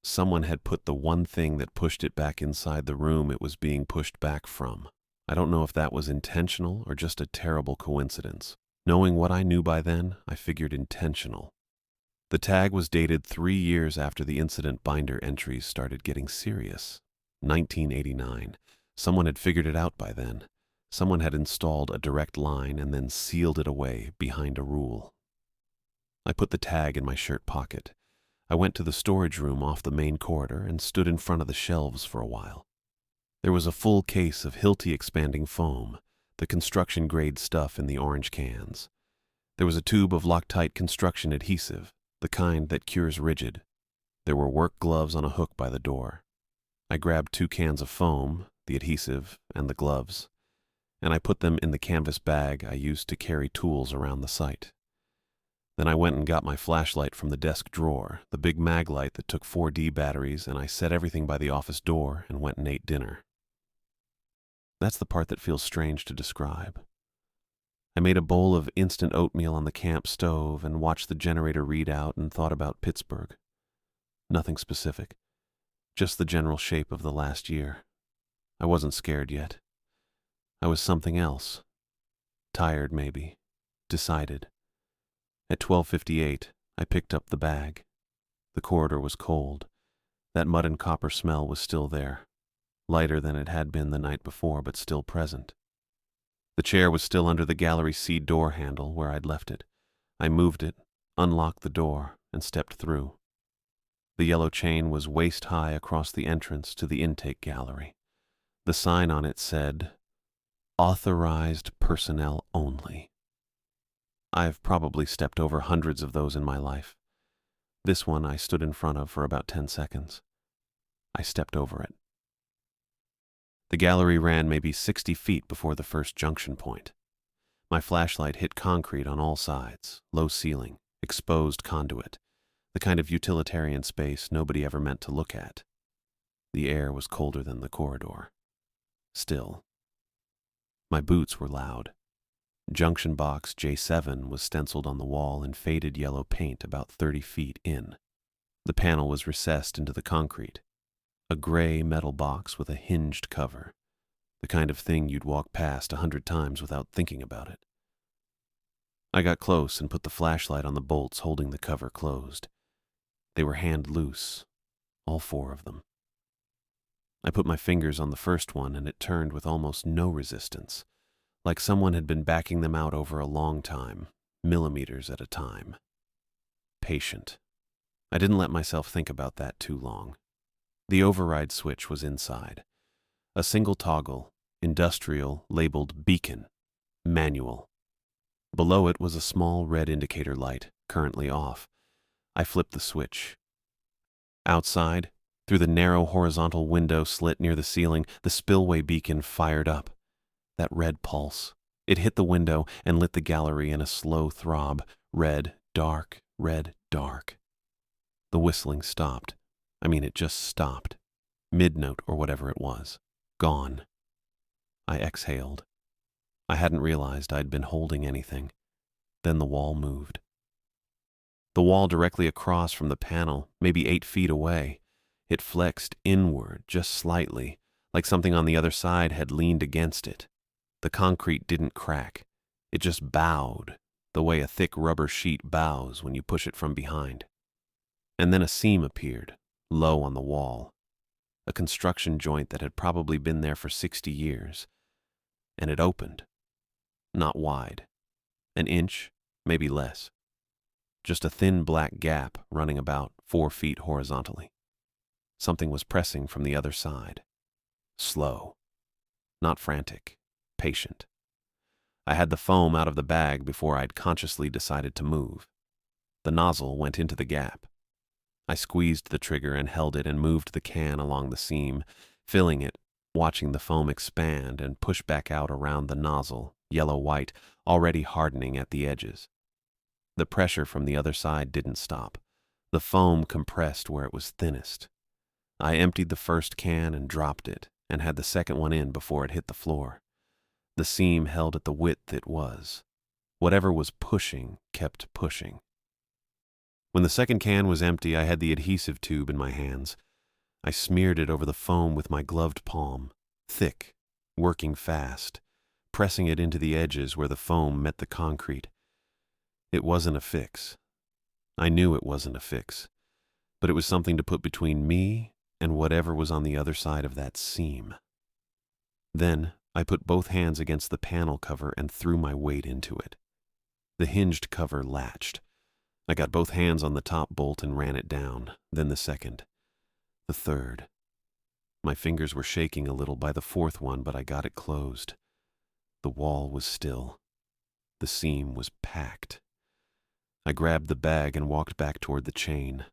Someone had put the one thing that pushed it back inside the room it was being pushed back from. I don't know if that was intentional or just a terrible coincidence. Knowing what I knew by then, I figured intentional. The tag was dated 3 years after the incident binder entries started getting serious. 1989. Someone had figured it out by then. Someone had installed a direct line and then sealed it away behind a rule. I put the tag in my shirt pocket. I went to the storage room off the main corridor and stood in front of the shelves for a while. There was a full case of Hilti expanding foam, the construction-grade stuff in the orange cans. There was a tube of Loctite construction adhesive, the kind that cures rigid. There were work gloves on a hook by the door. I grabbed 2 cans of foam, the adhesive, and the gloves, and I put them in the canvas bag I used to carry tools around the site. Then I went and got my flashlight from the desk drawer, the big mag light that took 4D batteries, and I set everything by the office door and went and ate dinner. That's the part that feels strange to describe. I made a bowl of instant oatmeal on the camp stove and watched the generator read out and thought about Pittsburgh. Nothing specific, just the general shape of the last year. I wasn't scared yet. I was something else. Tired, maybe. Decided. At 12:58, I picked up the bag. The corridor was cold. That mud and copper smell was still there, lighter than it had been the night before, but still present. The chair was still under the gallery C door handle where I'd left it. I moved it, unlocked the door, and stepped through. The yellow chain was waist-high across the entrance to the intake gallery. The sign on it said, "Authorized personnel only." I've probably stepped over hundreds of those in my life. This one I stood in front of for about 10 seconds. I stepped over it. The gallery ran maybe 60 feet before the first junction point. My flashlight hit concrete on all sides, low ceiling, exposed conduit, the kind of utilitarian space nobody ever meant to look at. The air was colder than the corridor. Still. My boots were loud. Junction box J7 was stenciled on the wall in faded yellow paint about 30 feet in. The panel was recessed into the concrete. A gray metal box with a hinged cover, the kind of thing you'd walk past 100 times without thinking about it. I got close and put the flashlight on the bolts holding the cover closed. They were hand loose, all 4 of them. I put my fingers on the first one and it turned with almost no resistance, like someone had been backing them out over a long time, millimeters at a time. Patient. I didn't let myself think about that too long. The override switch was inside. A single toggle, industrial, labeled beacon, manual. Below it was a small red indicator light, currently off. I flipped the switch. Outside, through the narrow horizontal window slit near the ceiling, the spillway beacon fired up. That red pulse. It hit the window and lit the gallery in a slow throb. Red, dark, red, dark. The whistling stopped. It just stopped. Mid-note or whatever it was. Gone. I exhaled. I hadn't realized I'd been holding anything. Then the wall moved. The wall directly across from the panel, maybe 8 feet away, it flexed inward just slightly, like something on the other side had leaned against it. The concrete didn't crack. It just bowed, the way a thick rubber sheet bows when you push it from behind. And then a seam appeared, low on the wall. A construction joint that had probably been there for 60 years. And it opened. Not wide. An inch, maybe less. Just a thin black gap running about 4 feet horizontally. Something was pressing from the other side. Slow. Not frantic. Patient. I had the foam out of the bag before I'd consciously decided to move. The nozzle went into the gap. I squeezed the trigger and held it and moved the can along the seam, filling it, watching the foam expand and push back out around the nozzle, yellow-white, already hardening at the edges. The pressure from the other side didn't stop. The foam compressed where it was thinnest. I emptied the first can and dropped it, and had the second one in before it hit the floor. The seam held at the width it was. Whatever was pushing kept pushing. When the second can was empty, I had the adhesive tube in my hands. I smeared it over the foam with my gloved palm, thick, working fast, pressing it into the edges where the foam met the concrete. It wasn't a fix. I knew it wasn't a fix, but it was something to put between me and whatever was on the other side of that seam. Then I put both hands against the panel cover and threw my weight into it. The hinged cover latched. I got both hands on the top bolt and ran it down, then the second, the third. My fingers were shaking a little by the fourth one, but I got it closed. The wall was still. The seam was packed. I grabbed the bag and walked back toward the chain.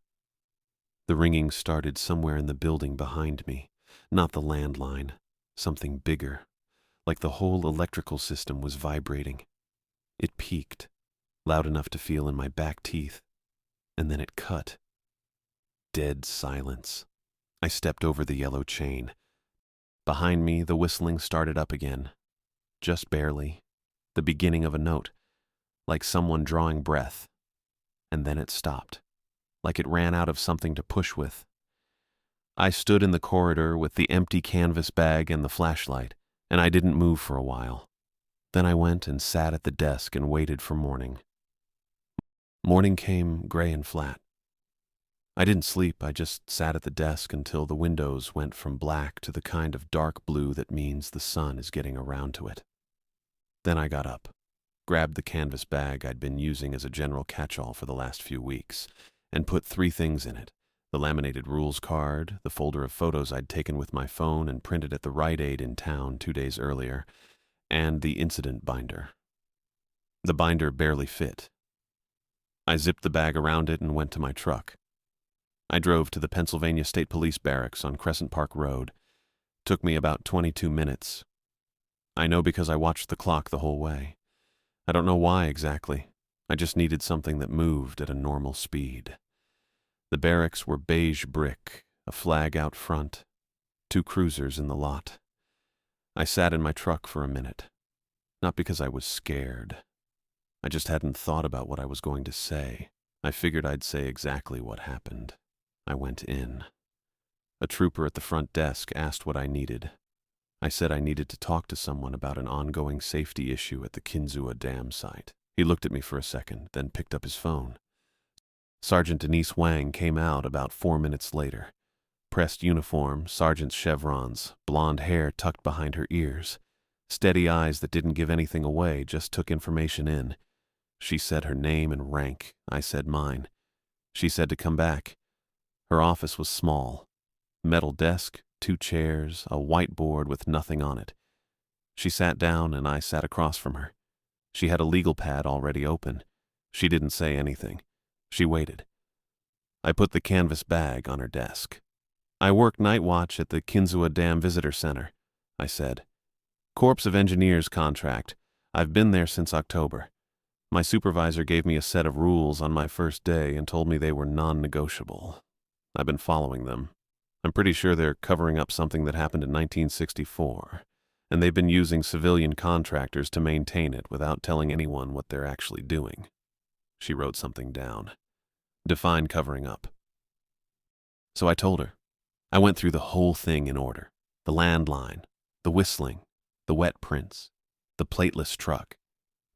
The ringing started somewhere in the building behind me, not the landline, something bigger, like the whole electrical system was vibrating. It peaked, loud enough to feel in my back teeth, and then it cut. Dead silence. I stepped over the yellow chain. Behind me, the whistling started up again, just barely, the beginning of a note, like someone drawing breath, and then it stopped, like it ran out of something to push with. I stood in the corridor with the empty canvas bag and the flashlight, and I didn't move for a while. Then I went and sat at the desk and waited for morning. Morning came gray and flat. I didn't sleep, I just sat at the desk until the windows went from black to the kind of dark blue that means the sun is getting around to it. Then I got up, grabbed the canvas bag I'd been using as a general catch-all for the last few weeks, and put 3 things in it: the laminated rules card, the folder of photos I'd taken with my phone and printed at the Rite Aid in town 2 days earlier, and the incident binder. The binder barely fit. I zipped the bag around it and went to my truck. I drove to the Pennsylvania State Police Barracks on Crescent Park Road. Took me about 22 minutes. I know because I watched the clock the whole way. I don't know why exactly. I just needed something that moved at a normal speed. The barracks were beige brick, a flag out front, 2 cruisers in the lot. I sat in my truck for a minute. Not because I was scared. I just hadn't thought about what I was going to say. I figured I'd say exactly what happened. I went in. A trooper at the front desk asked what I needed. I said I needed to talk to someone about an ongoing safety issue at the Kinzua Dam site. He looked at me for a second, then picked up his phone. Sergeant Denise Wang came out about 4 minutes later. Pressed uniform, sergeant's chevrons, blonde hair tucked behind her ears. Steady eyes that didn't give anything away, just took information in. She said her name and rank. I said mine. She said to come back. Her office was small. Metal desk, 2 chairs, a whiteboard with nothing on it. She sat down and I sat across from her. She had a legal pad already open. She didn't say anything. She waited. I put the canvas bag on her desk. I work night watch at the Kinzua Dam Visitor Center, I said. Corps of Engineers contract. I've been there since October. My supervisor gave me a set of rules on my first day and told me they were non-negotiable. I've been following them. I'm pretty sure they're covering up something that happened in 1964, and they've been using civilian contractors to maintain it without telling anyone what they're actually doing. She wrote something down. Define covering up. So I told her. I went through the whole thing in order. The landline, the whistling, the wet prints, the plateless truck,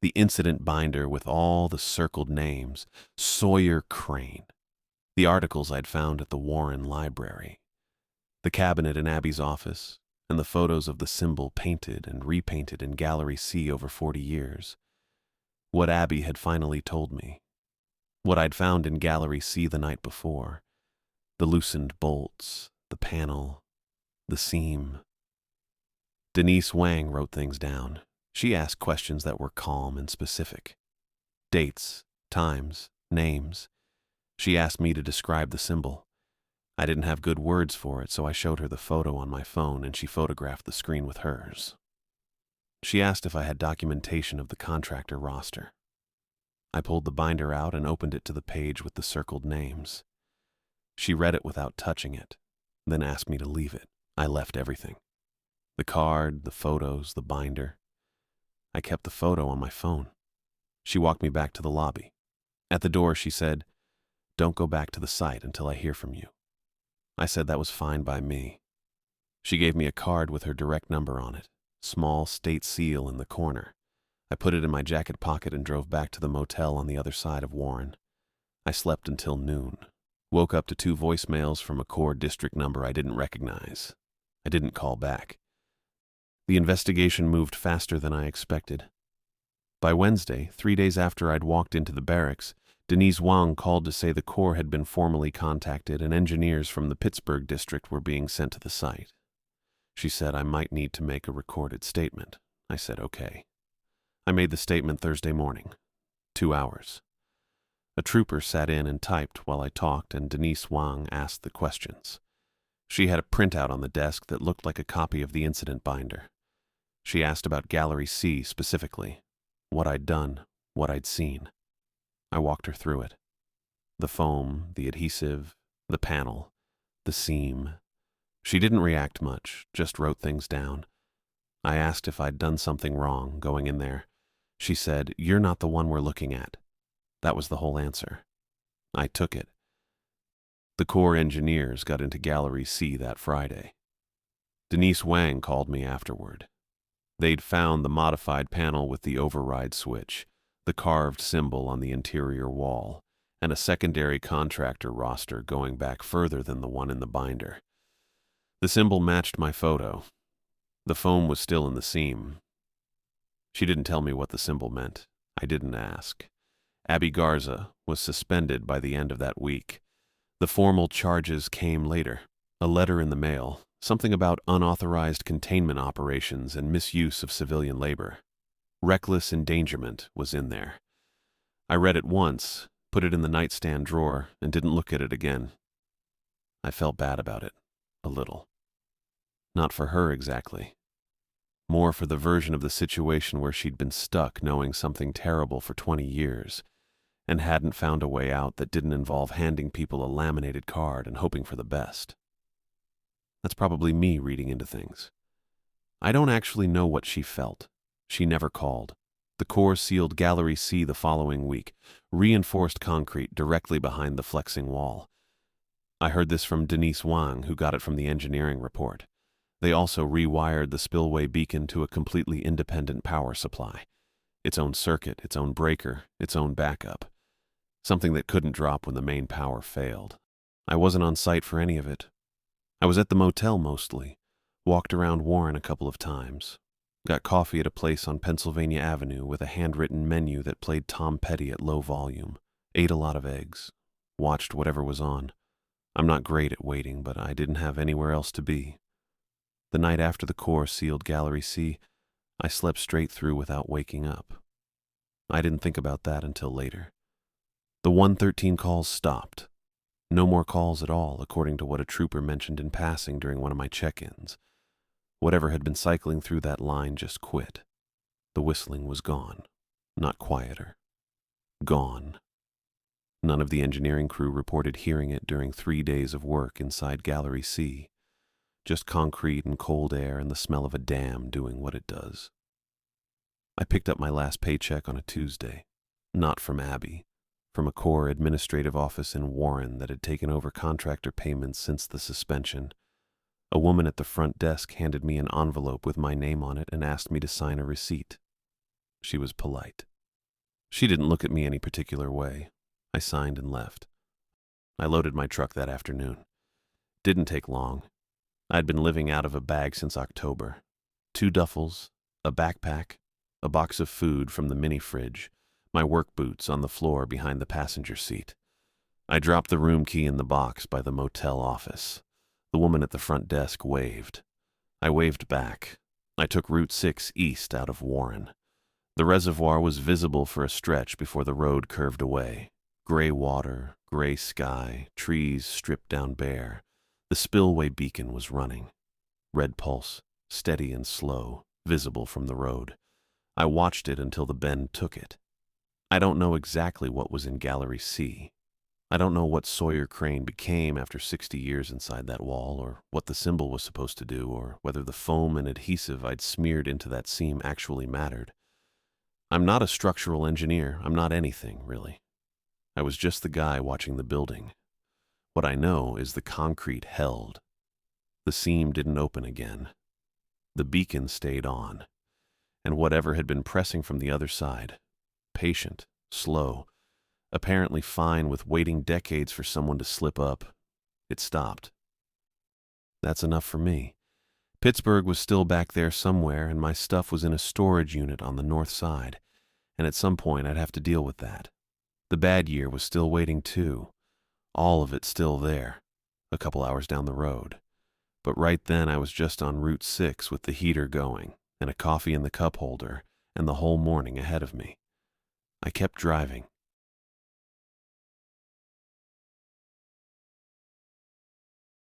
the incident binder with all the circled names, Sawyer Crane, the articles I'd found at the Warren Library, the cabinet in Abby's office, and the photos of the symbol painted and repainted in Gallery C over 40 years. What Abby had finally told me. What I'd found in Gallery C the night before. The loosened bolts, the panel, the seam. Denise Wang wrote things down. She asked questions that were calm and specific. Dates, times, names. She asked me to describe the symbol. I didn't have good words for it, so I showed her the photo on my phone and she photographed the screen with hers. She asked if I had documentation of the contractor roster. I pulled the binder out and opened it to the page with the circled names. She read it without touching it, then asked me to leave it. I left everything. The card, the photos, the binder. I kept the photo on my phone. She walked me back to the lobby. At the door, she said, "Don't go back to the site until I hear from you." I said that was fine by me. She gave me a card with her direct number on it, small state seal in the corner. I put it in my jacket pocket and drove back to the motel on the other side of Warren. I slept until noon. Woke up to 2 voicemails from a core district number I didn't recognize. I didn't call back. The investigation moved faster than I expected. By Wednesday, 3 days after I'd walked into the barracks, Denise Wang called to say the Corps had been formally contacted and engineers from the Pittsburgh district were being sent to the site. She said I might need to make a recorded statement. I said okay. I made the statement Thursday morning. 2 hours. A trooper sat in and typed while I talked and Denise Wang asked the questions. She had a printout on the desk that looked like a copy of the incident binder. She asked about Gallery C specifically, what I'd done, what I'd seen. I walked her through it. The foam, the adhesive, the panel, the seam. She didn't react much, just wrote things down. I asked if I'd done something wrong going in there. She said, "You're not the one we're looking at." That was the whole answer. I took it. The Corps engineers got into Gallery C that Friday. Denise Wang called me afterward. They'd found the modified panel with the override switch, the carved symbol on the interior wall, and a secondary contractor roster going back further than the one in the binder. The symbol matched my photo. The foam was still in the seam. She didn't tell me what the symbol meant. I didn't ask. Abby Garza was suspended by the end of that week. The formal charges came later. A letter in the mail, something about unauthorized containment operations and misuse of civilian labor. Reckless endangerment was in there. I read it once, put it in the nightstand drawer, and didn't look at it again. I felt bad about it, a little. Not for her exactly. More for the version of the situation where she'd been stuck knowing something terrible for 20 years and hadn't found a way out that didn't involve handing people a laminated card and hoping for the best. That's probably me reading into things. I don't actually know what she felt. She never called. The Corps sealed Gallery C the following week, reinforced concrete directly behind the flexing wall. I heard this from Denise Wang, who got it from the engineering report. They also rewired the spillway beacon to a completely independent power supply. Its own circuit, its own breaker, its own backup. Something that couldn't drop when the main power failed. I wasn't on site for any of it. I was at the motel mostly, walked around Warren a couple of times, got coffee at a place on Pennsylvania Avenue with a handwritten menu that played Tom Petty at low volume, ate a lot of eggs, watched whatever was on. I'm not great at waiting, but I didn't have anywhere else to be. The night after the Corps sealed Gallery C, I slept straight through without waking up. I didn't think about that until later. The 113 calls stopped. No more calls at all, according to what a trooper mentioned in passing during one of my check-ins. Whatever had been cycling through that line just quit. The whistling was gone, not quieter. Gone. None of the engineering crew reported hearing it during 3 days of work inside Gallery C. Just concrete and cold air and the smell of a dam doing what it does. I picked up my last paycheck on a Tuesday. Not from Abby. from a core administrative office in Warren that had taken over contractor payments since the suspension. A woman at the front desk handed me an envelope with my name on it and asked me to sign a receipt. She was polite. She didn't look at me any particular way. I signed and left. I loaded my truck that afternoon. Didn't take long. I'd been living out of a bag since October. 2 duffels, a backpack, a box of food from the mini fridge, my work boots on the floor behind the passenger seat. I dropped the room key in the box by the motel office. The woman at the front desk waved. I waved back. I took Route 6 east out of Warren. The reservoir was visible for a stretch before the road curved away. Gray water, gray sky, trees stripped down bare. The spillway beacon was running. Red pulse, steady and slow, visible from the road. I watched it until the bend took it. I don't know exactly what was in Gallery C. I don't know what Sawyer Crane became after 60 years inside that wall, or what the symbol was supposed to do, or whether the foam and adhesive I'd smeared into that seam actually mattered. I'm not a structural engineer. I'm not anything, really. I was just the guy watching the building. What I know is the concrete held. The seam didn't open again. The beacon stayed on. And whatever had been pressing from the other side, patient, slow, apparently fine with waiting decades for someone to slip up, it stopped. That's enough for me. Pittsburgh was still back there somewhere, and my stuff was in a storage unit on the north side, and at some point I'd have to deal with that. The bad year was still waiting too. All of it still there, a couple hours down the road. But right then I was just on Route 6 with the heater going, and a coffee in the cup holder, and the whole morning ahead of me. I kept driving,